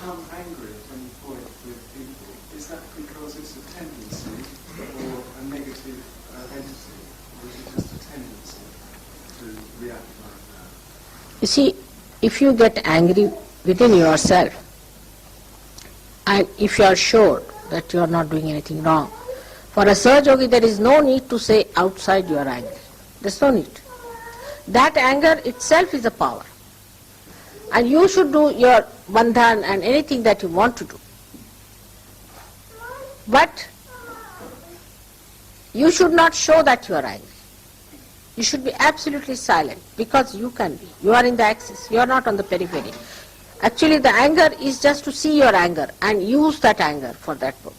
become angry at any point with people, is that because it's a tendency or a negative entity, or is it just a tendency to react like that? You see, if you get angry within yourself, and if you are sure that you are not doing anything wrong, for a Sahaja Yogi there is no need to say outside you are angry. There's no need. That anger itself is a power. And you should do your bandhan and anything that you want to do. But you should not show that you are angry. You should be absolutely silent, because you can be. You are in the axis, you are not on the periphery. Actually the anger is just to see your anger and use that anger for that purpose.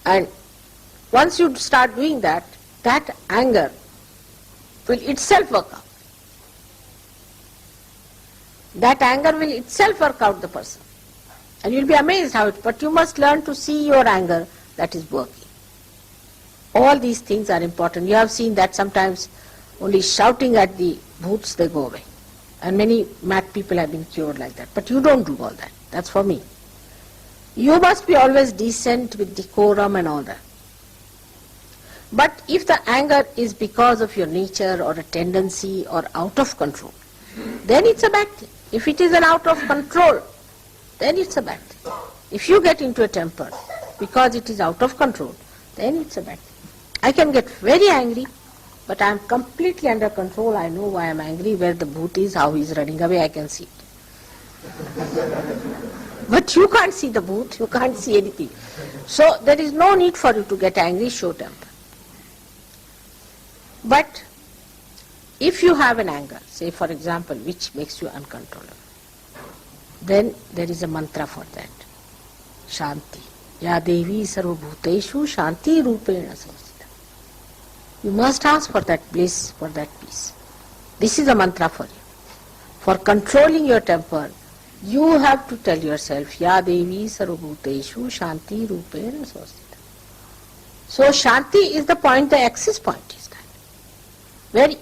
And once you start doing that, that anger will itself work out. That anger will itself work out the person. And you'll be amazed how it, but you must learn to see your anger that is working. All these things are important. You have seen that sometimes only shouting at the bhoots, they go away. And many mad people have been cured like that. But you don't do all that. That's for me. You must be always decent with decorum and all that. But if the anger is because of your nature or a tendency or out of control, then it's a bad thing. If it is an out of control, then it's a bad thing. If you get into a temper because it is out of control, then it's a bad thing. I can get very angry, but I am completely under control. I know why I am angry, where the bhoot is, how he is running away, I can see it. But you can't see the bhoot, you can't see anything. So there is no need for you to get angry, show temper. But if you have an anger, say for example, which makes you uncontrollable, then there is a mantra for that. Shanti. Ya Devi Sarvabhuteshu Shanti Rupena Samsita. You must ask for that bliss, for that peace. This is a mantra for you. For controlling your temper, you have to tell yourself, Ya Devi Sarvabhuteshu Shanti Rupena Samsita. So Shanti is the point, the axis point is that.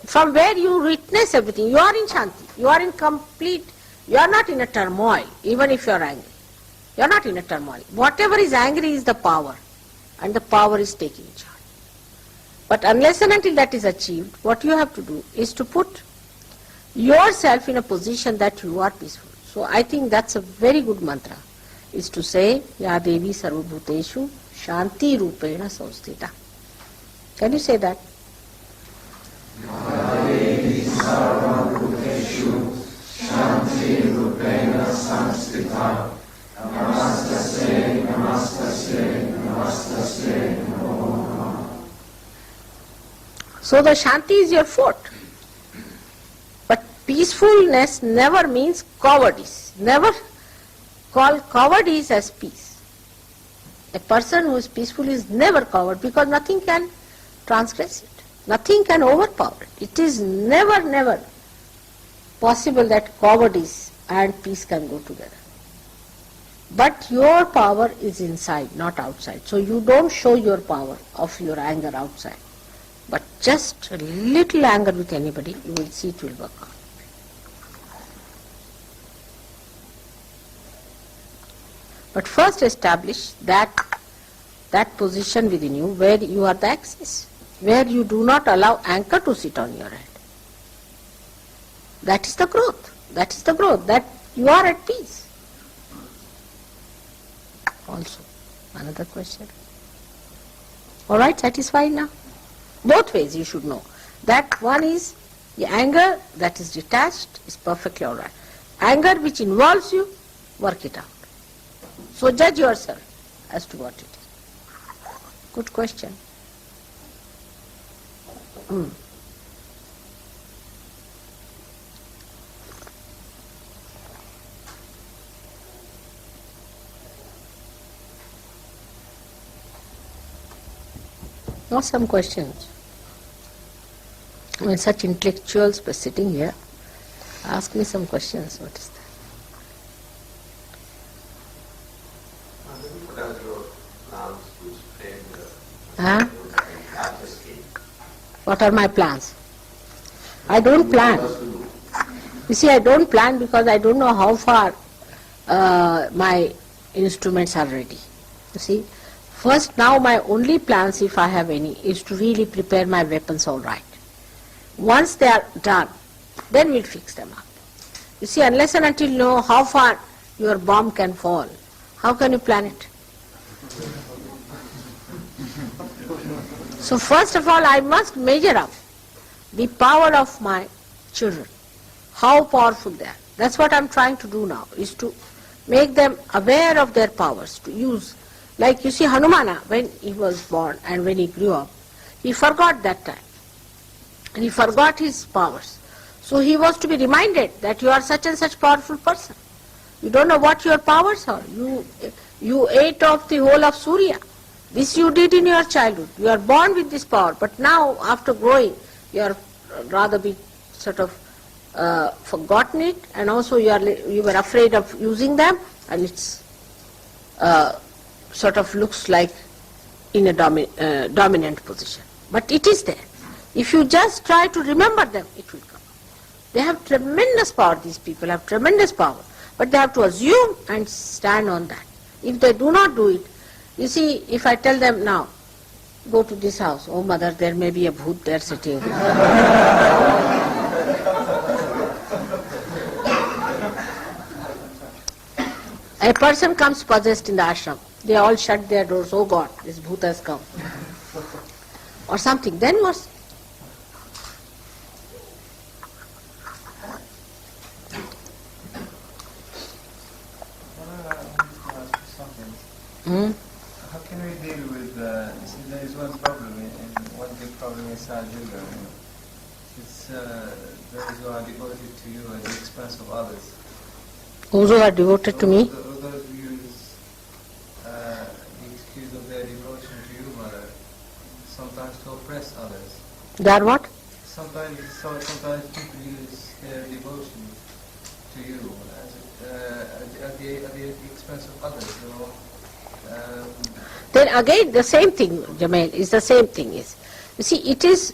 From where you witness everything, you are in Shanti, you are in complete, you are not in a turmoil, even if you are angry. You are not in a turmoil. Whatever is angry is the power, and the power is taking charge. But unless and until that is achieved, what you have to do is to put yourself in a position that you are peaceful. So I think that's a very good mantra, is to say, Ya Devi Sarvabhuteshu Shanti Rupena Samsthita. Can you say that? Ya Devi Sarvabhuteshu Shanti Rupena Samsthita. Namastasya, Namastasya, Namastasya, Namo Namah. So the Shanti is your fort. But peacefulness never means cowardice. Never call cowardice as peace. A person who is peaceful is never coward, because nothing can transgress it. Nothing can overpower it. It is never, never possible that cowardice and peace can go together. But your power is inside, not outside. So you don't show your power of your anger outside. But just a little anger with anybody, you will see it will work out. But first establish that position within you where you are the axis, where you do not allow anger to sit on your head. That is the growth. That is the growth, that you are at peace. Also, another question. All right, satisfied now? Both ways you should know. That one is the anger that is detached is perfectly all right. Anger which involves you, work it out. So judge yourself as to what it is. Good question. Now some questions. When such intellectuals were sitting here, ask me some questions. What is that? Huh? What are my plans? I don't plan. You see, I don't plan because I don't know how far my instruments are ready. You see, first now my only plans, if I have any, is to really prepare my weapons all right. Once they are done, then we'll fix them up. You see, unless and until you know how far your bomb can fall, how can you plan it? So first of all, I must measure up the power of my children, how powerful they are. That's what I'm trying to do now, is to make them aware of their powers, to use. Like you see Hanumana, when he was born and when he grew up, he forgot that time. And he forgot his powers. So he was to be reminded that you are such and such powerful person. You don't know what your powers are. You ate off the whole of Surya. This you did in your childhood. You are born with this power. But now, after growing, you are rather be sort of forgotten it, and also you were afraid of using them, and it's sort of looks like in a dominant position. But it is there. If you just try to remember them, it will come. They have tremendous power, these people have tremendous power, but they have to assume and stand on that. If they do not do it, you see, if I tell them now, go to this house, oh mother, there may be a bhoot there sitting. A person comes possessed in the ashram, they all shut their doors, oh God, this bhoot has come. Or something, then what? How can we deal with, see, there is one problem, and one big problem is Yoga. It's those who are devoted to you at the expense of others. Those who are devoted to me? Those who use the excuse of their devotion to you, Mother, sometimes to oppress others. They are what? Sometimes people use their devotion to you at the expense of others, you know. Then again the same thing, Jamail, is the same thing is. You see, it is,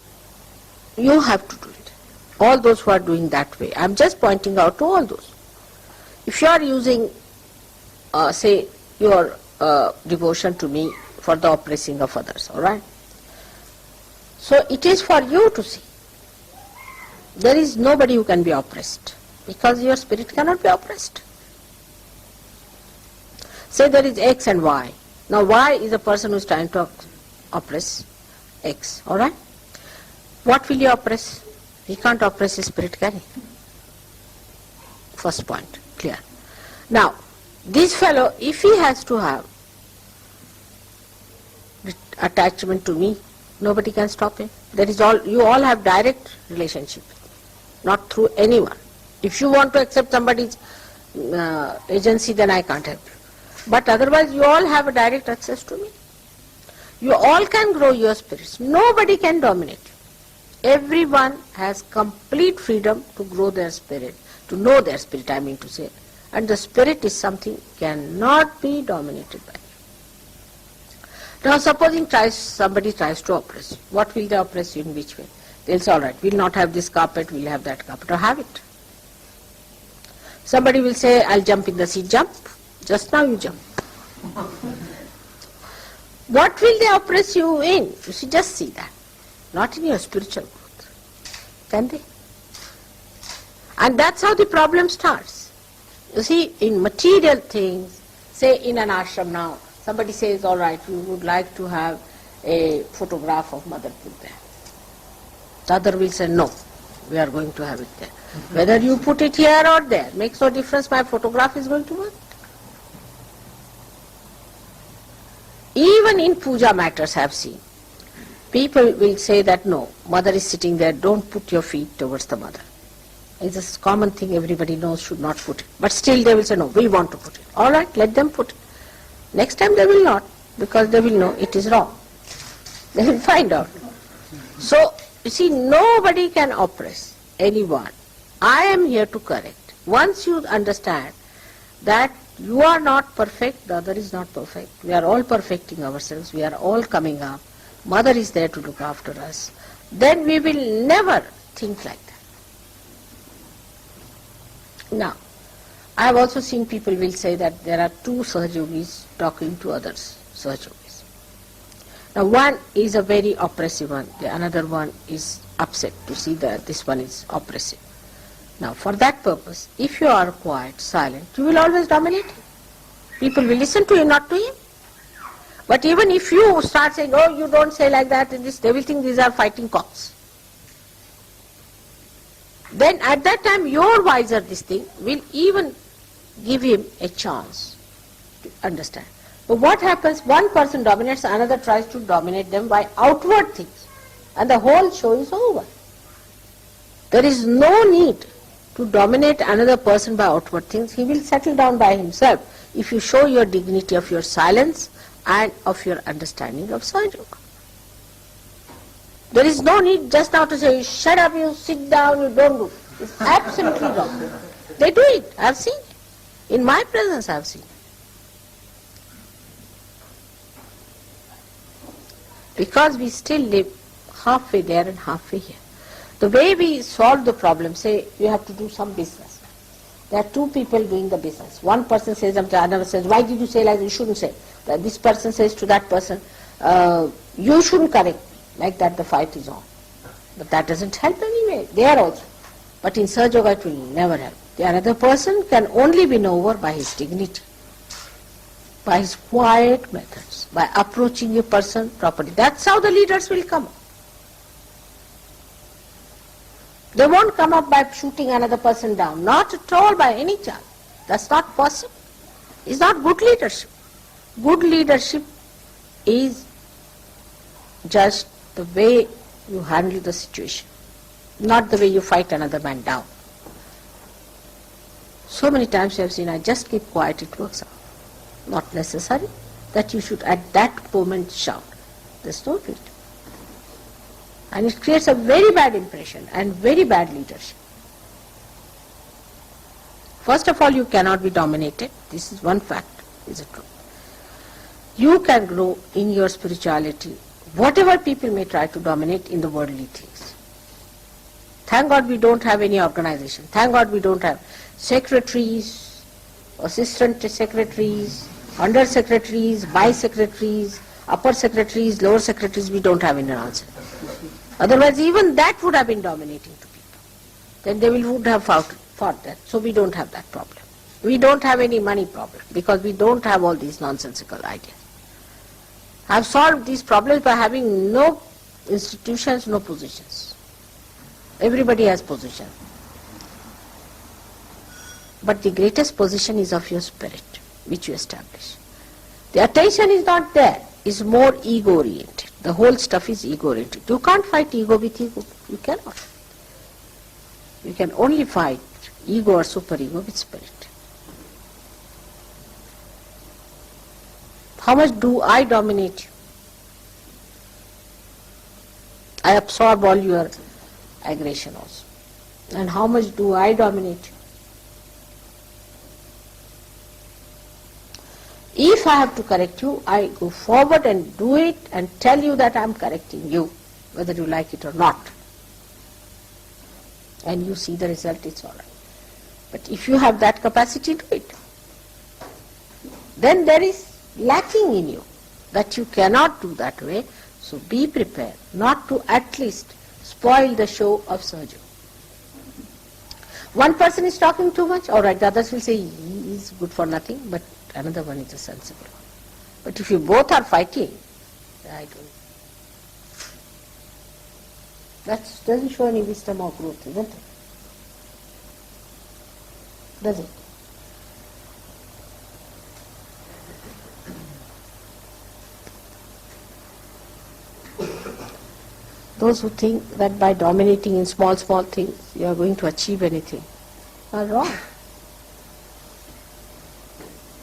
you have to do it. All those who are doing that way. I'm just pointing out to all those. If you are using, say, your devotion to me for the oppressing of others, alright? So it is for you to see. There is nobody who can be oppressed, because your spirit cannot be oppressed. Say there is X and Y. Now Y is a person who is trying to oppress X, alright? What will you oppress? He can't oppress his spirit, can he? First point, clear. Now, this fellow, if he has to have attachment to me, nobody can stop him. That is all, you all have direct relationship, not through anyone. If you want to accept somebody's agency, then I can't help you. But otherwise you all have a direct access to me. You all can grow your spirits. Nobody can dominate you. Everyone has complete freedom to grow their spirit, to know their spirit, I mean to say. And the spirit is something cannot be dominated by you. Now supposing somebody tries to oppress you. What will they oppress you, in which way? They'll say, all right, we'll not have this carpet, we'll have that carpet, or have it. Somebody will say, I'll jump in the sea, jump. Just now you jump. What will they oppress you in? You see, just see that. Not in your spiritual growth. Can they? And that's how the problem starts. You see, in material things, say in an ashram now, somebody says, all right, we would like to have a photograph of Mother put there. The other will say, no, we are going to have it there. Whether you put it here or there, makes no difference, my photograph is going to work. Even in puja matters I have seen, people will say that no, Mother is sitting there, don't put your feet towards the Mother. It's a common thing, everybody knows should not put it. But still they will say no, we want to put it. All right, let them put it. Next time they will not, because they will know it is wrong. They will find out. So, you see, nobody can oppress anyone. I am here to correct. Once you understand that you are not perfect, the other is not perfect. We are all perfecting ourselves. We are all coming up. Mother is there to look after us. Then we will never think like that. Now, I have also seen people will say that there are two Sahajogis talking to others, Sahajogis. Now one is a very oppressive one, the another one is upset to see that this one is oppressive. Now for that purpose, if you are quiet, silent, you will always dominate him. People will listen to you, not to him. But even if you start saying, oh, you don't say like that, and this, they will think these are fighting cocks. Then at that time, your wiser this thing will even give him a chance to understand. But what happens, one person dominates, another tries to dominate them by outward things, and the whole show is over. There is no need to dominate another person by outward things. He will settle down by himself if you show your dignity of your silence and of your understanding of Sahaja. There is no need just now to say, shut up, you sit down, you don't do. It's absolutely wrong. They do it, I have seen it. In my presence I have seen it. Because we still live halfway there and halfway here. The way we solve the problem, say you have to do some business. There are two people doing the business. One person says, the other says, why did you say like that? You shouldn't say. This person says to that person, you shouldn't correct me. Like that the fight is on. But that doesn't help anyway, there also. But in Sahaja Yoga it will never help. The other person can only win over by his dignity, by his quiet methods, by approaching a person properly. That's how the leaders will come up. They won't come up by shooting another person down, not at all by any chance. That's not possible. It's not good leadership. Good leadership is just the way you handle the situation, not the way you fight another man down. So many times you have seen, I just keep quiet, it works out. Not necessary that you should at that moment shout. There's no need. And it creates a very bad impression and very bad leadership. First of all, you cannot be dominated. This is one fact, is it true? You can grow in your spirituality, whatever people may try to dominate in the worldly things. Thank God we don't have any organization. Thank God we don't have secretaries, assistant secretaries, under secretaries, vice secretaries, upper secretaries, lower secretaries. We don't have any answer. Otherwise even that would have been dominating to people. Then they would have fought that. So we don't have that problem. We don't have any money problem because we don't have all these nonsensical ideas. I have solved these problems by having no institutions, no positions. Everybody has position. But the greatest position is of your spirit, which you establish. The attention is not there, it's more ego-oriented. The whole stuff is ego-oriented. You can't fight ego with ego. You cannot. You can only fight ego or superego with spirit. How much do I dominate you? I absorb all your aggression also. And how much do I dominate you? If I have to correct you, I go forward and do it and tell you that I am correcting you, whether you like it or not. And you see the result, it's all right. But if you have that capacity, do it. Then there is lacking in you that you cannot do that way. So be prepared not to at least spoil the show of Sahaja. One person is talking too much, all right, the others will say he is good for nothing, but another one is a sensible one. But if you both are fighting, I don't. That doesn't show any wisdom or growth, isn't it? Does it? Those who think that by dominating in small things you are going to achieve anything are wrong.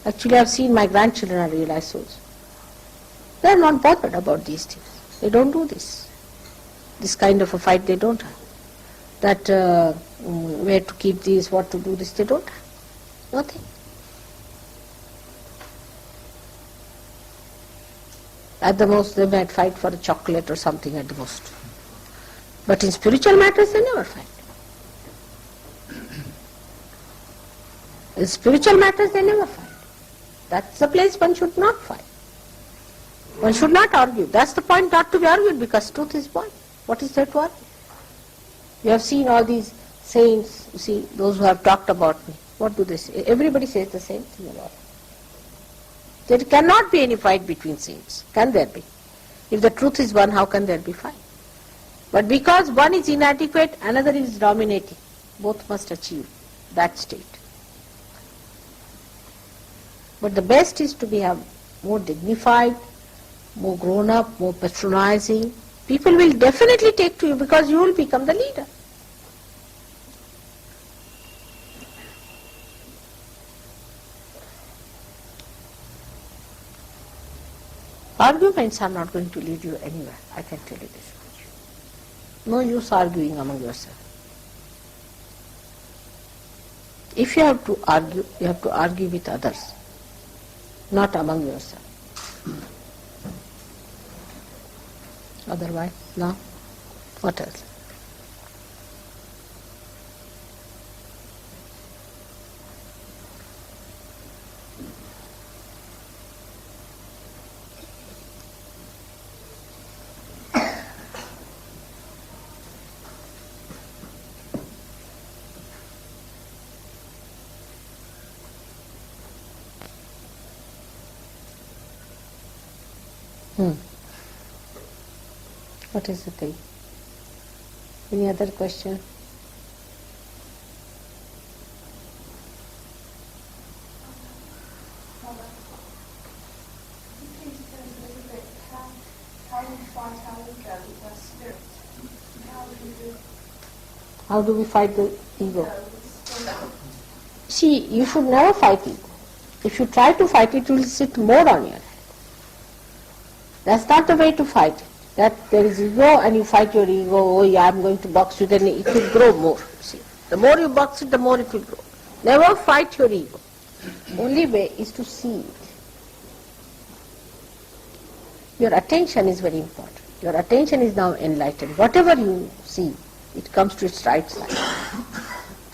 Actually, I have seen my grandchildren are realized souls. They are not bothered about these things. They don't do this. This kind of a fight they don't have. That where to keep these, what to do this, they don't have. Nothing. At the most they might fight for a chocolate or something at the most. But in spiritual matters they never fight. In spiritual matters they never fight. That's the place one should not fight. One should not argue. That's the point, not to be argued, because truth is one. What is there to argue? You have seen all these saints, you see, those who have talked about me. What do they say? Everybody says the same thing about me. There cannot be any fight between saints. Can there be? If the truth is one, how can there be fight? But because one is inadequate, another is dominating. Both must achieve that state. But the best is to be more dignified, more grown up, more patronizing. People will definitely take to you because you will become the leader. Arguments are not going to lead you anywhere, I can tell you this much. No use arguing among yourselves. If you have to argue with others, not among yourselves. Otherwise, no. What else? What is the thing? Any other question? How do we fight the ego? See, you should never fight ego. If you try to fight it, it will sit more on your head. That's not the way to fight it. That there is ego and you fight your ego, oh yeah, I'm going to box you, then it will grow more. See, the more you box it, the more it will grow. Never fight your ego. Only way is to see it. Your attention is very important. Your attention is now enlightened. Whatever you see, it comes to its right side.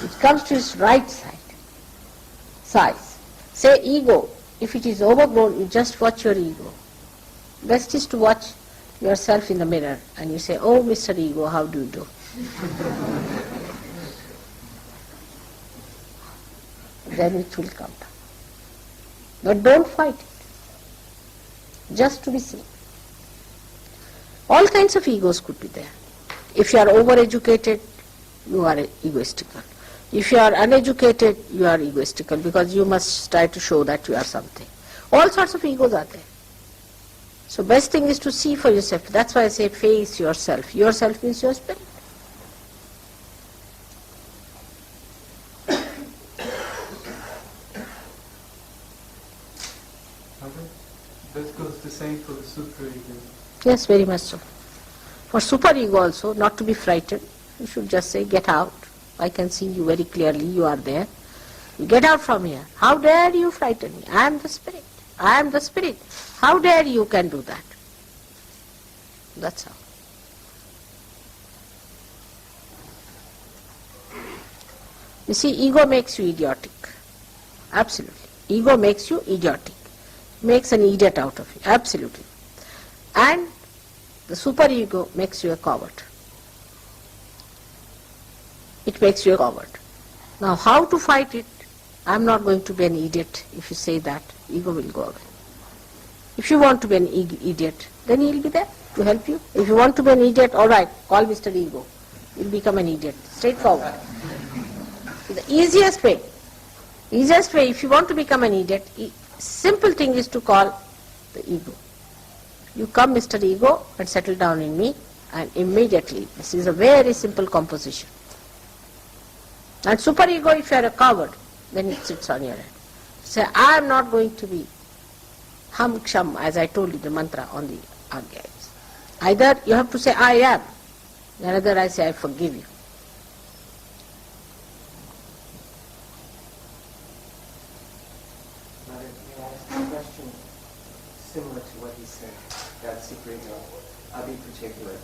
It comes to its right side. Size. Say ego. If it is overgrown, you just watch your ego. Best is to watch yourself in the mirror and you say, oh Mr. Ego, how do you do? Then it will come down. But don't fight it. Just to be seen. All kinds of egos could be there. If you are overeducated, you are egoistical. If you are uneducated, you are egoistical because you must try to show that you are something. All sorts of egos are there. So best thing is to see for yourself. That's why I say face yourself. Yourself means your spirit. That goes the same for the superego. Yes, very much so. For superego also, not to be frightened, you should just say, get out. I can see you very clearly, you are there. You get out from here. How dare you frighten me? I am the spirit. I am the spirit. How dare you can do that? That's how. You see, ego makes you idiotic. Absolutely. Ego makes you idiotic. Makes an idiot out of you. Absolutely. And the superego makes you a coward. It makes you a coward. Now how to fight it? I am not going to be an idiot. If you say that, ego will go away. If you want to be an idiot, then he will be there to help you. If you want to be an idiot, all right, call Mr. Ego. You will become an idiot. Straightforward. The easiest way, if you want to become an idiot, simple thing is to call the ego. You come, Mr. Ego, and settle down in me, and immediately, this is a very simple composition. And superego, if you are a coward, then it sits on your head. Say, I am not going to be ham ksham, as I told you, the mantra on the agyas. Either you have to say, I am. Another, I say, I forgive you. May I ask a question similar to what he said, that superego? I'll be particular.